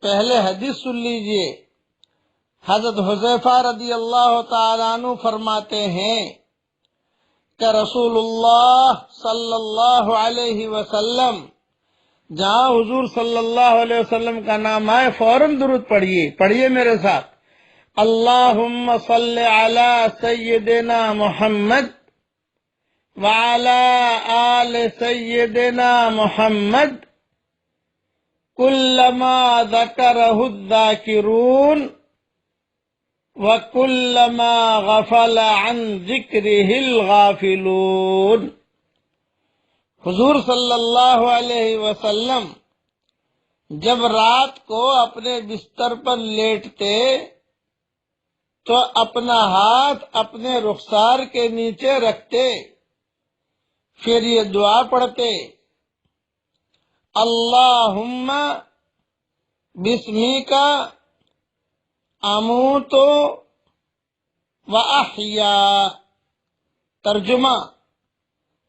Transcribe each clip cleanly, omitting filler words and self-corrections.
پہلے حدیث سن لیجئے۔ حضرت حذیفہ رضی اللہ تعالیٰ عنہ فرماتے ہیں کہ رسول اللہ صلی اللہ علیہ وسلم، جہاں حضور صلی اللہ علیہ وسلم کا نام آئے فوراً درود پڑھیے میرے ساتھ، اللہم صلی علی سیدنا محمد وعلی آل سیدنا محمد کلما ذکرہ الذاکرون وَكُلَّمَا غَفَلَ عَنْ ذِكْرِهِ الْغَافِلُونَ۔ حضور صلی اللہ علیہ وسلم جب رات کو اپنے بستر پر لیٹتے تو اپنا ہاتھ اپنے رخسار کے نیچے رکھتے، پھر یہ دعا پڑھتے، اللہم بسمیک اموت و احیا۔ ترجمہ،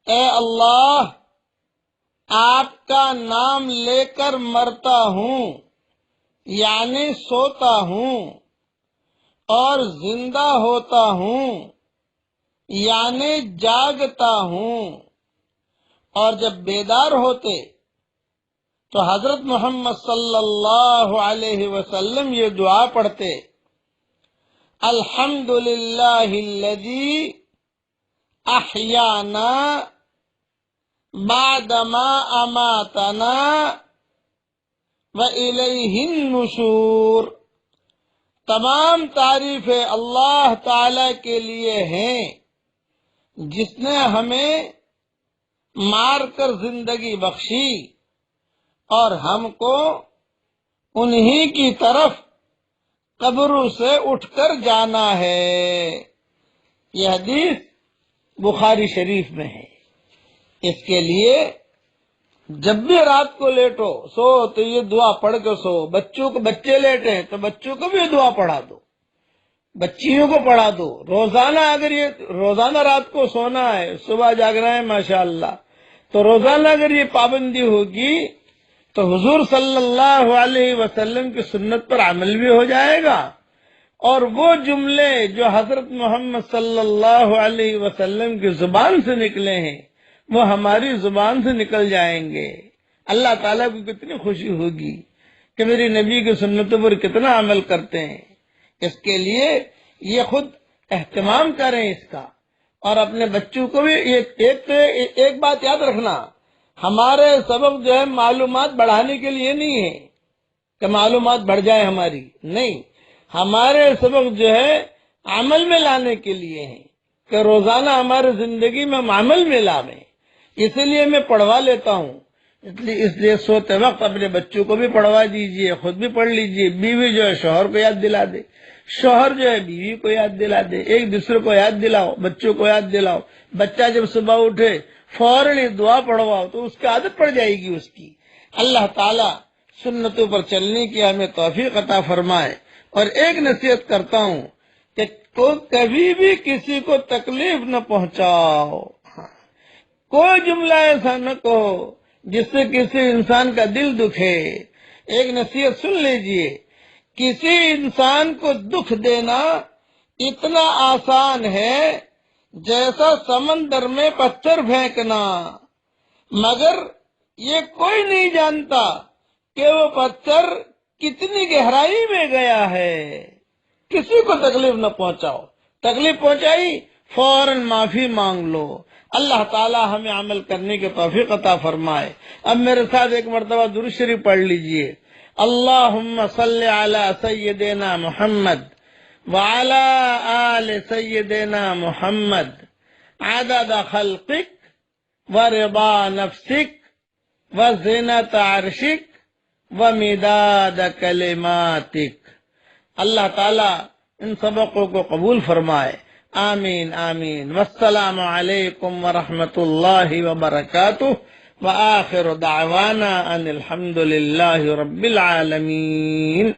اے اللہ، آپ کا نام لے کر مرتا ہوں، یعنی سوتا ہوں، اور زندہ ہوتا ہوں، یعنی جاگتا ہوں۔ اور جب بیدار ہوتے تو حضرت محمد صلی اللہ علیہ وسلم یہ دعا پڑھتے، الحمدللہ الذی احیانا بعدما اماتنا والیہ النشور۔ تمام تعریفیں اللہ تعالی کے لیے ہیں جس نے ہمیں مار کر زندگی بخشی اور ہم کو انہی کی طرف قبروں سے اٹھ کر جانا ہے۔ یہ حدیث بخاری شریف میں ہے۔ اس کے لیے جب بھی رات کو لیٹو سو تو یہ دعا پڑھ کے سو۔ بچے لیٹے تو بچوں کو بھی دعا پڑھا دو، بچیوں کو پڑھا دو۔ روزانہ اگر یہ روزانہ رات کو سونا ہے، صبح جاگنا ہے ماشاءاللہ، تو روزانہ اگر یہ پابندی ہوگی تو حضور صلی اللہ علیہ وسلم کی سنت پر عمل بھی ہو جائے گا، اور وہ جملے جو حضرت محمد صلی اللہ علیہ وسلم کی زبان سے نکلے ہیں وہ ہماری زبان سے نکل جائیں گے۔ اللہ تعالیٰ کو کتنی خوشی ہوگی کہ میری نبی کی سنتوں پر کتنا عمل کرتے ہیں۔ اس کے لیے یہ خود اہتمام کریں اس کا، اور اپنے بچوں کو بھی ایک بات یاد رکھنا، ہمارے سبق جو ہے معلومات بڑھانے کے لیے نہیں ہے کہ معلومات بڑھ جائے ہماری، نہیں، ہمارے سبق جو ہے عمل میں لانے کے لیے ہیں کہ روزانہ ہمارے زندگی میں ہم عمل میں لاویں۔ اسی لیے میں پڑھوا لیتا ہوں، اس لیے سوتے وقت اپنے بچوں کو بھی پڑھوا دیجئے، خود بھی پڑھ لیجئے۔ بیوی جو ہے شوہر کو یاد دلا دے، شوہر جو ہے بیوی کو یاد دلا دے، ایک دوسرے کو یاد دلاؤ، بچوں کو یاد دلاؤ۔ بچہ جب صبح اٹھے فوراً دعا پڑھواؤ تو اس کی عادت پڑ جائے گی اس کی۔ اللہ تعالیٰ سنتوں پر چلنے کی ہمیں توفیق عطا فرمائے۔ اور ایک نصیحت کرتا ہوں کہ کبھی بھی کسی کو تکلیف نہ پہنچاؤ، کوئی جملہ ایسا نہ کہو جس سے کسی انسان کا دل دکھے۔ ایک نصیحت سن لیجئے، کسی انسان کو دکھ دینا اتنا آسان ہے جیسا سمندر میں پتھر پھینکنا، مگر یہ کوئی نہیں جانتا کہ وہ پتھر کتنی گہرائی میں گیا ہے۔ کسی کو تکلیف نہ پہنچاؤ، تکلیف پہنچائی فوراً معافی مانگ لو۔ اللہ تعالی ہمیں عمل کرنے کی توفیق عطا فرمائے۔ اب میرے ساتھ ایک مرتبہ درود شریف پڑھ لیجئے، اللہم صلی علی سیدنا محمد وعلی آل سیدنا محمد عدد خلقک ورضا نفسک وزنت عرشک ومداد کلماتک۔ اللہ تعالیٰ ان سبقوں کو قبول فرمائے، آمین آمین۔ والسلام علیکم ورحمۃ اللہ وبرکاتہ، وآخر دعوانا ان الحمد للہ رب العالمین۔